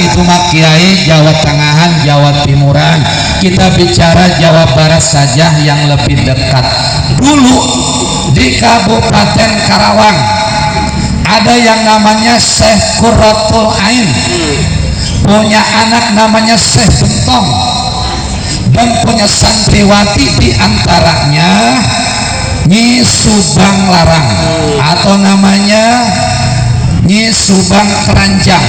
itu mah Kiai Jawa Tengahan, Jawa Timuran. Kita bicara Jawa Barat saja yang lebih dekat. Dulu di Kabupaten Karawang ada yang namanya Syekh Qurratul Ain, punya anak namanya Syekh Bentong, dan punya santriwati diantaranya Nyi Subang Larang atau namanya Nyi Subang Keranjang.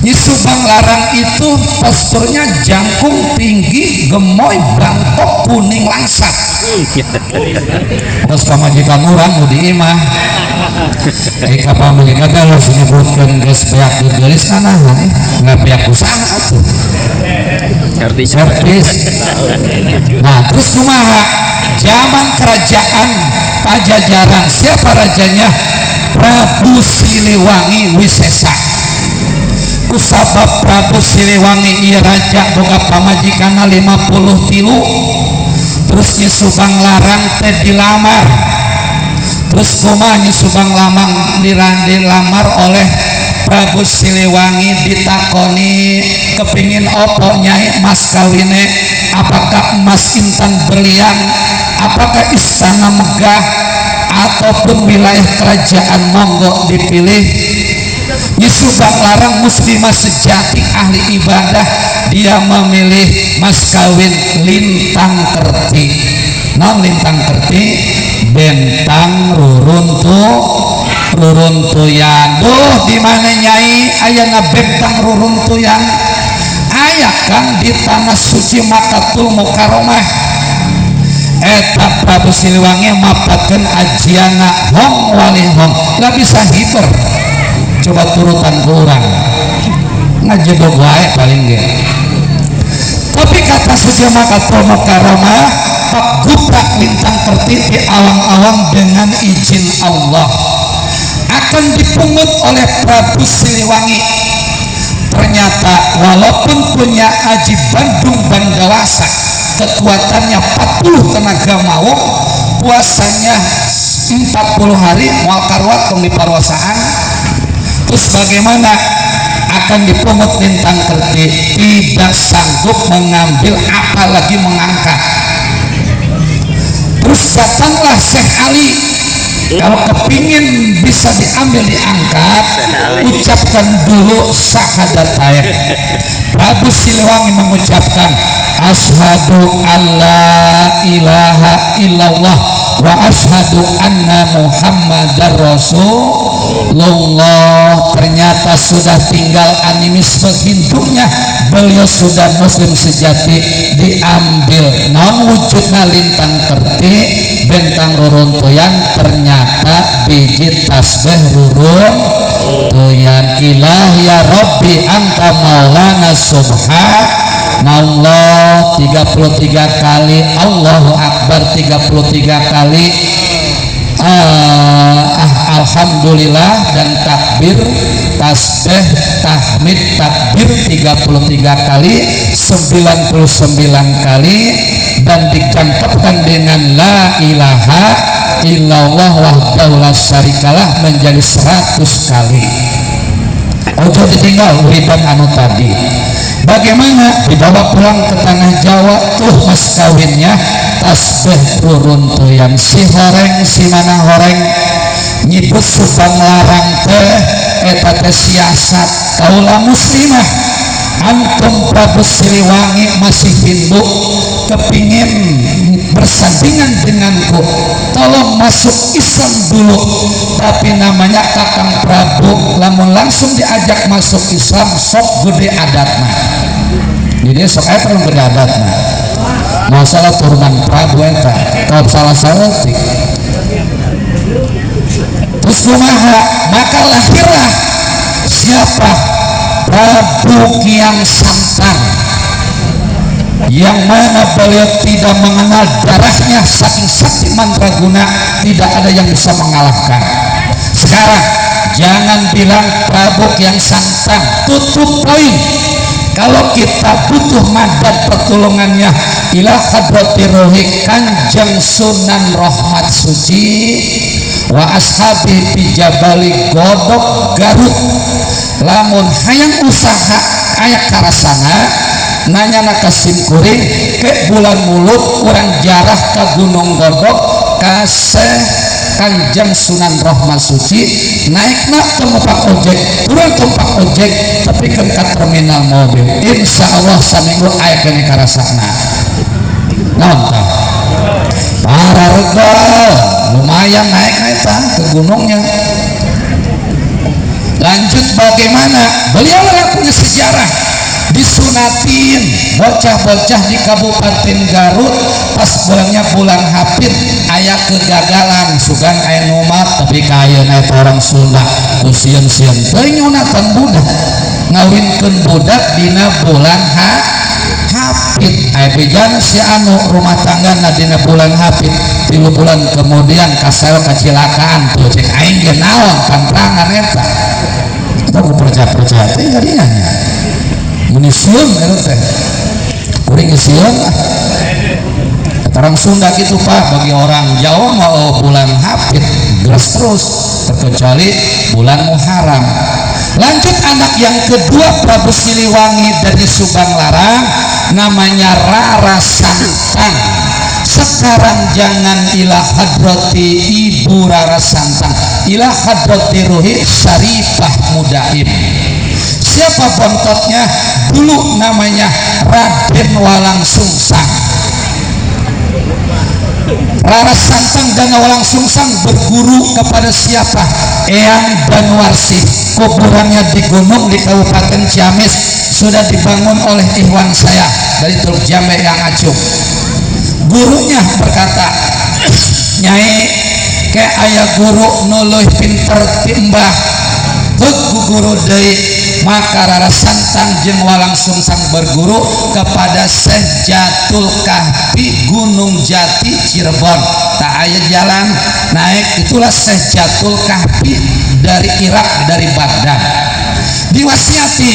Nyi Subang Larang itu posturnya jangkung, tinggi, gemoy, bangkok, kuning langsat. Terus pamajikan orang di imah kapal mereka harus menyebutkan gas pihak gelis tanah nggak pihak usaha tuh servis. Nah terus kumaha zaman kerajaan Pajajaran, siapa rajanya? Prabu Siliwangi Wisesa. Kusabab Prabu Siliwangi iya raja boga pamajikan 50 terus Nyi Subang Larang teh dilamar. Terus kumaha Nyi Subang Lamang dilamar oleh Prabu Siliwangi, ditakoni kepingin opo Nyai mas kawine, apakah emas intan berlian, apakah istana megah ataupun wilayah kerajaan, monggo dipilih. Nyi Subang Larang muslimah sejati, ahli ibadah, dia memilih mas kawin lintang kerti. Non lintang kerti bentang ruruntuyan. Duh di mana Nyai ayana bentang ruruntuyan? Aya kan di tanah suci Makatul Mukarramah. Eta Prabu Siliwangi mapatkeun ajiana hong wali hong, nggak bisa hiper. Coba turutan ke orang ngajedog wae paling ge. Tapi kata suci Makatul Mukarramah, Pak Gupta lintang kerti di awang-awang dengan izin Allah akan dipungut oleh Prabu Siliwangi. Ternyata walaupun punya aji Bandung Bandawasa, kekuatannya 40 tenaga mawon, puasanya 40 hari moal karuat tong diparwasaan. Terus bagaimana akan dipungut lintang kerti, tidak sanggup mengambil apalagi mengangkat. Terus datanglah Syekh Ali, kalau kepingin bisa diambil diangkat, ucapkan dulu syahadatayat. Prabu Siliwangi mengucapkan asyhadu alla ilaha illallah wa asyhadu anna muhammadar rasulullah. Ternyata sudah tinggal animisme Hindunya, beliau sudah muslim sejati. Diambil non wujudna lintang kerti bentang ruruntuyan, ternyata biji tasbih ruruntuyan. Ilah ya Rabbi anta maulana subhanallah 33 kali, Allahu Akbar 33 kali, alhamdulillah dan takbir, tasbih, tahmid, takbir 33 kali, 99 kali, dan dicampurkan dengan la ilaha illallah wahdahu la syarikalah menjadi 100 kali. Ojo ditinggal uripan anu tadi. Bagaimana dibawa pulang ke tanah Jawa tuh mas kawinnya, tasbih ruruntuyan. Si horeng si mana horeng nyebut Subang Larang teh eta teh siasat kaula muslimah. Antum Prabu Siliwangi masih Hindu, kepingin bersandingan denganku, tolong masuk Islam dulu. Tapi namanya Kakang Prabu, lamun langsung diajak masuk Islam sok gede adatna. Jadi sok aja perlu gede adatna. Masalah turunan Prabu eta, kalau salah-salah terus kumaha, maka lahirlah siapa? Prabu Kiang Santang, yang mana beliau tidak mengenal darahnya, saking sakti mandraguna tidak ada yang bisa mengalahkan. Sekarang jangan bilang Prabu Kiang Santang, tutup poin. Kalau kita butuh madad pertolongannya, ila hadrati rohi Kanjeng Sunan Rahmat Suci wa ashabi bijabali Godok Garut. lamun hayang usaha aya karasana nanya ka simkuring ke bulan mulut urang jarah ka Gunung Godog kasih Kanjeng Sunan Rohman Suci naikna tempat ojek turun tempat ojek tapi ke terminal mobil insya Allah saminggu aya kene karasana nonton para regol lumayan naik ke gunungnya. Lanjut bagaimana beliau punya sejarah disunatin bocah-bocah di Kabupaten Garut pas bulan Hafid aya kegagalan sugan aya numat tapi kaya naik orang Sunda kusieun-sieun teu nyunatan budak ngawinkeun budak dina bulan Hafid aya bejan si anu rumah tangga dina bulan Hafid 3 bulan kemudian kasel kecelakaan tuh cek aing ge naon pantrangan eta aku percaya teh gadinya munisium eta teh kuring sieun orang Sunda gitu Pak bagi orang Jawa mau bulan Hafid geus terus terkecuali bulan Muharram. Lanjut anak yang kedua Prabu Siliwangi dari Subang Larang namanya Rara Santang. Sekarang jangan ila hadrati Ibu Rara Santang, ila hadrati Ruhi Syarifah Mudaib. Siapa bontotnya? Dulu namanya Raden Walang Sungsang. Rara Santang dan Walang Sungsang berguru kepada siapa? Eyang Danuarsih. Kuburannya di gunung di Kabupaten Ciamis sudah dibangun oleh ikhwan saya dari Teluk Jambe yang acuh. Gurunya berkata, Nyai ke ayah guru nuluh pinter timbah guru deui. Maka Rara Santang jeung Walang Sungsang berguru kepada Syekh Jatul Kahfi Gunung Jati Cirebon. Tak aya jalan naik itulah Syekh Jatul Kahfi dari Irak dari Baghdad. Diwasiati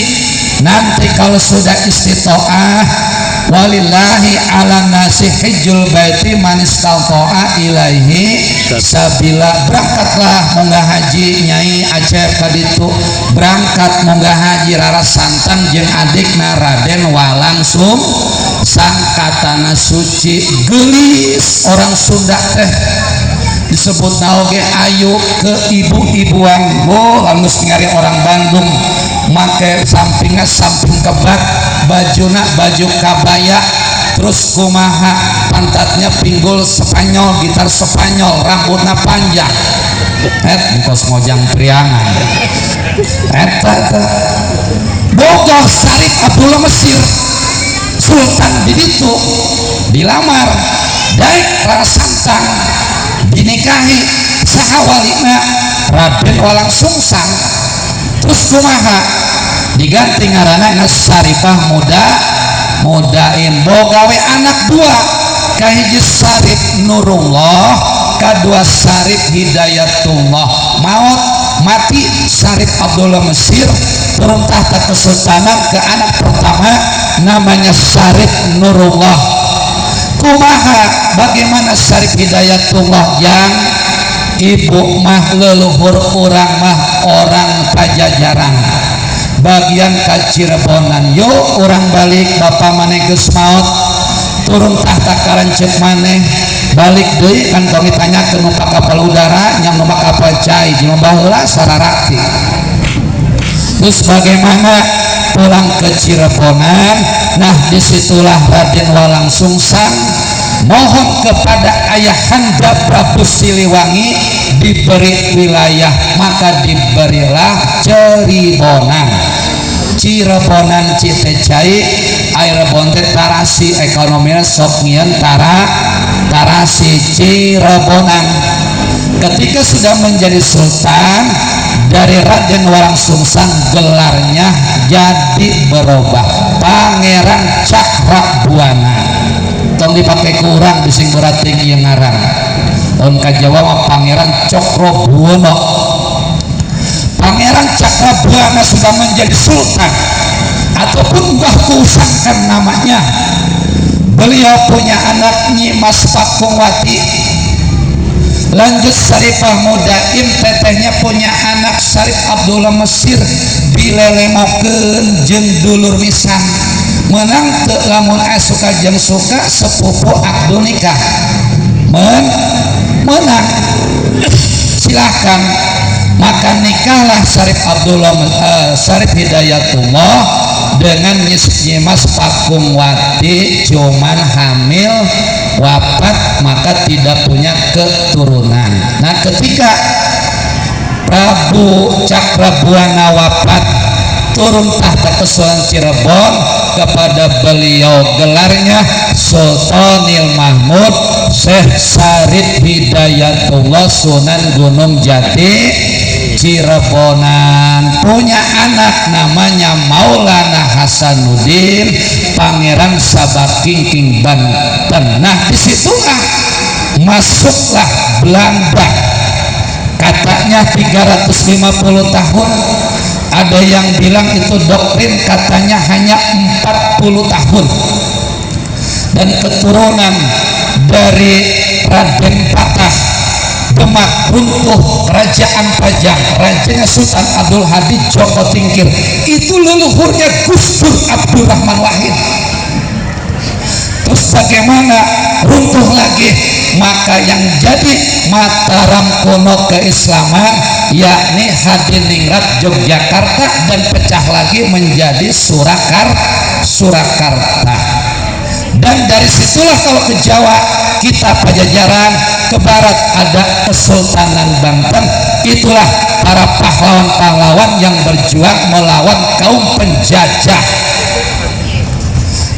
nanti kalau sudah istitoah walillahi ala nasi hijjul baiti man istata'a ilaihi sabila. Berangkatlah munggah haji Nyai Aceh kaditu berangkat munggah haji Rara Santang jeung adikna Raden Walang Sungsang katana suci gelis orang Sunda teh disebut naoge ayu ke ibu-ibuan halus ngari orang Bandung make sampingnya samping kebak bajuna baju kabaya terus kumaha pantatnya pinggul Spanyol gitar Spanyol rambutnya panjang bikos mojang priangan bogoh Syarif Abdullah Mesir Sultan diditu dilamar daik Rara Santang dinikahi sahawalina Raden Walang Sungsang terus kumaha diganti ngaranna Syarifah Mudain bogawe anak dua kahiji Syarif Nurullah kadua Syarif Hidayatullah maut mati Syarif Abdullah Mesir turun tahta kesultanan ke anak pertama namanya Syarif Nurullah. Kumaha bagaimana Syarif Hidayatullah yang ibu mah leluhur orang mah orang Pajajaran bagian ka Cirebonan yuk orang balik bapak maneh geus maot turun tahta karancet maneh balik deui kan kami tanya ke numpak kapal udara yang numpak kapal cai di baheula Sararati. Terus bagaimana pulang ke Cirebonan? Nah disitulah Raden Walang Sungsang mohon kepada ayahanda Prabu Siliwangi diberi wilayah, maka diberilah Cirebonan Citecai air bontet tarasi ekonominya sok ngieun tarasi Cirebonan. Ketika sudah menjadi sultan dari Raden Walang Sungsang gelarnya jadi berubah Pangeran Cakrabuana. Tong dipakai kurang di Singgurating yang ngarang tahun ka Jawa mah Pangeran Cokrobuana. Pangeran Cakrabuana sudah menjadi sultan ataupun Mbah Kusangkan namanya. Beliau punya anak Nyi Mas Pakungwati Lanjut Syarifah Mudaim tetehnya punya anak Syarif Abdullah Mesir dilelemokeun jeung dulur misan menang teu lamun suka jeung suka sepupu Abdul nikah menang silahkan maka nikahlah Syarif Abdullah Syarif Hidayatullah dengan Nyimas Pakungwati cuman hamil wafat maka tidak punya keturunan. Nah ketika Prabu Cakrabuana wafat turun tahta Kesultanan Cirebon kepada beliau gelarnya Sultanil Mahmud Syekh Syarif Hidayatullah Sunan Gunung Jati Cirebonan, punya anak namanya Maulana Hasanuddin Pangeran Sabakingking Banten. Nah disitulah masuklah Belanda, katanya 350 tahun, ada yang bilang itu doktrin katanya hanya 40 tahun, dan keturunan dari Raden Patah Demak runtuh kerajaan Pajang, rajanya Sultan Abdul Hadid Joko Tingkir, itu leluhurnya Gus Dur Abdurrahman Wahid. Terus bagaimana runtuh lagi? Maka yang jadi Mataram kuno keislaman yakni Hadiningrat Yogyakarta dan pecah lagi menjadi Surakarta. Dan dari situlah kalau ke Jawa kita Pajajaran, ke barat ada Kesultanan Banten. Itulah para pahlawan-pahlawan yang berjuang melawan kaum penjajah.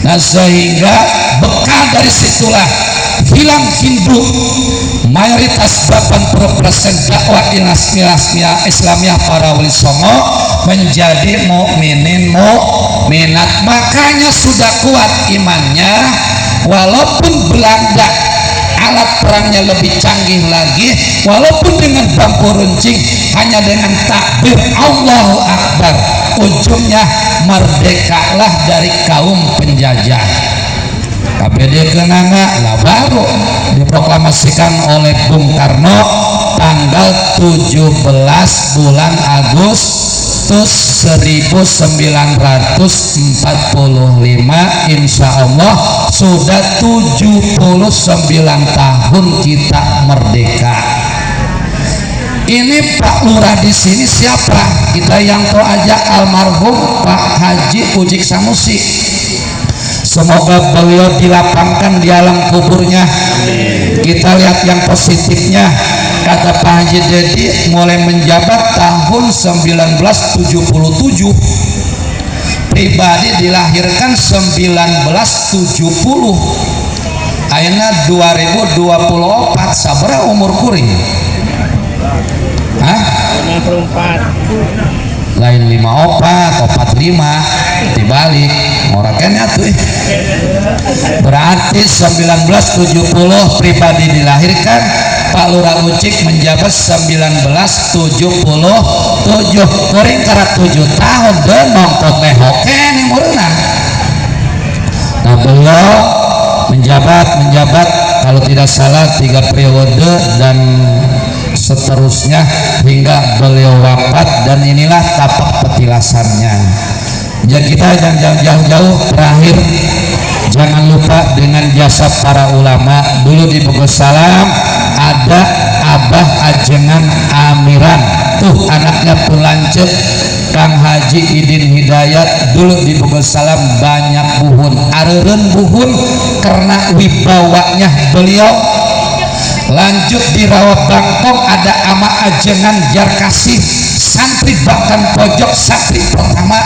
Nah sehingga bekal dari situlah hilang Hindu, mayoritas 80% dakwah Islamiyah para wali songo menjadi mukminin mukminat. Makanya sudah kuat imannya walaupun Belanda alat perangnya lebih canggih lagi, walaupun dengan bambu runcing, hanya dengan takbir Allahu Akbar ujungnya merdekalah dari kaum penjajah. KPD kenanga lah baru diproklamasikan oleh Bung Karno tanggal 17 bulan Agustus 1945. Insya Allah sudah 79 tahun kita merdeka. Ini Pak Lurah di sini siapa? Kita yang tahu aja almarhum Pak Haji Ujik Sanusi. Semoga beliau dilapangkan di alam kuburnya. Kita lihat yang positifnya. Kata Pak Haji Dedi mulai menjabat tahun 1977, pribadi dilahirkan 1970, ayeuna 2024, sabaraha umur kuring? Hah? 54. Lain 54, 45 dibalik morakennya tuh. Berarti 1970 pribadi dilahirkan, Pak Lurah Ucik menjabat 1977, kuring karak 7 tahun dan nongkot lehoke nih mureunang. Nah beliau menjabat kalau tidak salah 3 periode dan seterusnya hingga beliau wafat, dan inilah tapak petilasannya. Jadi kita jangan jauh-jauh, terakhir jangan lupa dengan jasa para ulama. Dulu di Bogorsalam ada Abah Ajengan Amiran, tuh anaknya pun lancet Kang Haji Idin Hidayat. Dulu di Bogorsalam banyak buhun, areureun buhun karena wibawanya beliau. Lanjut di Rawa Bangkong ada Ama Ajengan Jarkasih, santri bahkan pojok santri pertama.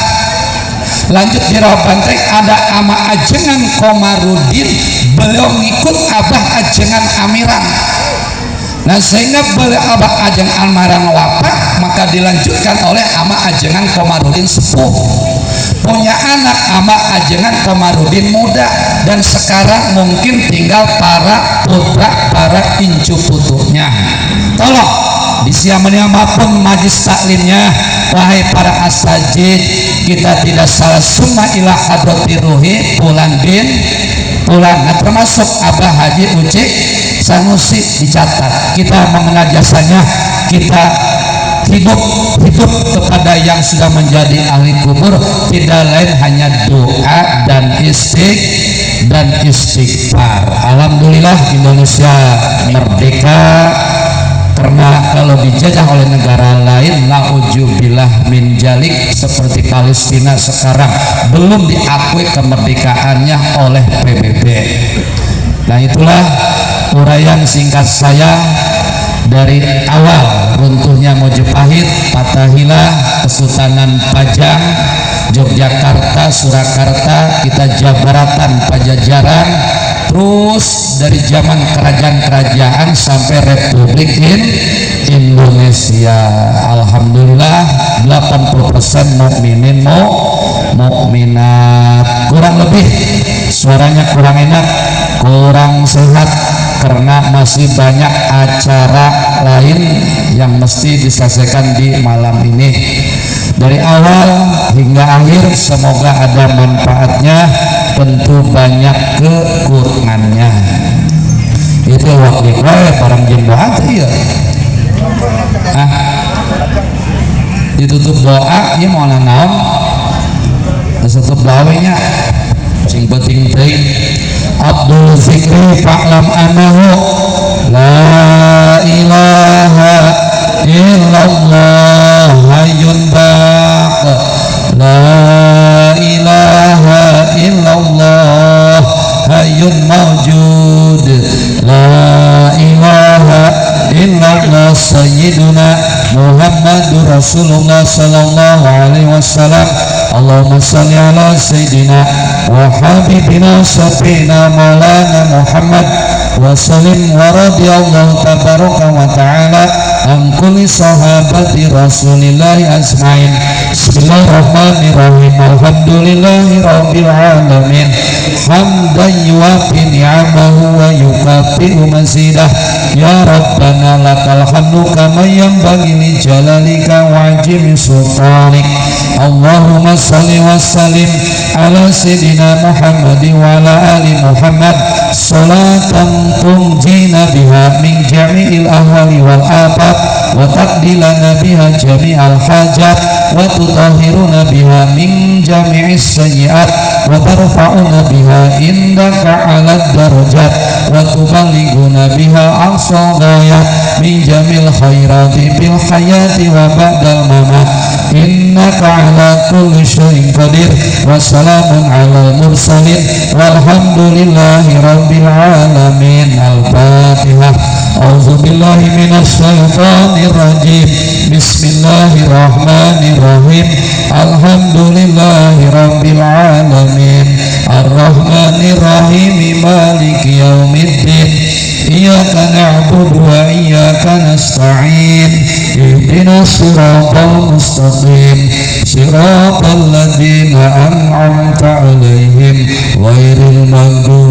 Lanjut di Rawa Banteng ada Ama Ajengan Komarudin, beliau ngikut Abah Ajengan Amiran. Nah sehingga beliau Abah Ajengan Amiran wafat, maka dilanjutkan oleh Ama Ajengan Komarudin sepuh. Punya anak Ama Ajengan Komarudin muda, dan sekarang mungkin tinggal para putra, para incu putunya. Tolong disiamani apapun majlis taklimnya, wahai para asajid, kita tidak salah summa ila hadrati ruhi pulan bin pulan. Nah termasuk Abah Haji Ucik Sanusi dicatat, kita mengenal jasanya, kita hidup kepada yang sudah menjadi ahli kubur, tidak lain hanya doa dan istighfar. Alhamdulillah Indonesia merdeka, karena kalau dijajah oleh negara lain, na'udzubillah min jalik, seperti Palestina sekarang belum diakui kemerdekaannya oleh PBB. Nah, itulah uraian singkat saya dari awal runtuhnya Mojopahit, Fathahilah, Kesultanan Pajang, Yogyakarta, Surakarta, kita Jabaratan, Pajajaran, terus dari zaman kerajaan-kerajaan sampai Republik Indonesia. Alhamdulillah 80% mukminin mukminat. Kurang lebih suaranya kurang enak, kurang sehat, karena masih banyak acara lain yang mesti diselesaikan di malam ini. Dari awal hingga akhir semoga ada manfaatnya, tentu banyak kekurangannya. Itu waktu barang jembohat ya. Ditutup doa ya mau naon, ditutup doanya sing penting teh Abdul Zikri fa'lam anahu la ilaha illallah hayyun baq, la ilaha illallah hayyun mawjud, la ilaha illallah sayyiduna Muhammadur Rasulullah sallallahu alaihi wasallam. Allahumma salli ala sayyidina wa habibina syafi'ina maulana Muhammad wa sallim wa radiyallahu tabaraka wa ta'ala an kulli sahabati rasulillahi asma'in. Bismillahirrahmanirrahim. Alhamdulillahi rabbil alamin, hamdan yuwafi ni'amahu wa yukafi'u mazidah. Ya Rabbana lakal hamdu kama yanbaghi li jalalika wa ajimi sultanik. Allahumma salli wa sallim ala sayyidina Muhammad wa ala ali Muhammad salatan tunjina biha min jami'il ahwali wal afat wa taqdilana biha jami'al hajat wa tutahhiruna biha min jami'is sayyi'at wa tarfa'una biha indaka 'alad darajat wa tuballighuna biha aqsa ghayat min jamil khairati fil hayati wa ba'dal mamat. Innaka ala kulli syai'in qadir. Wassalamun ala mursalin walhamdulillahi rabbil alamin. Al-Fatihah. A'udzu billahi minasy syaithanir rajim. Bismillahirrahmanirrahim. Alhamdulillahi rabbil alamin. Ar-Rahmanir Rahim. Maliki yaumiddin. Iyyaka na'budu wa iyyaka nasta'in. Ihdinas siratal mustaqim, siratal ladzina an'amta 'alaihim ghairil maghdubi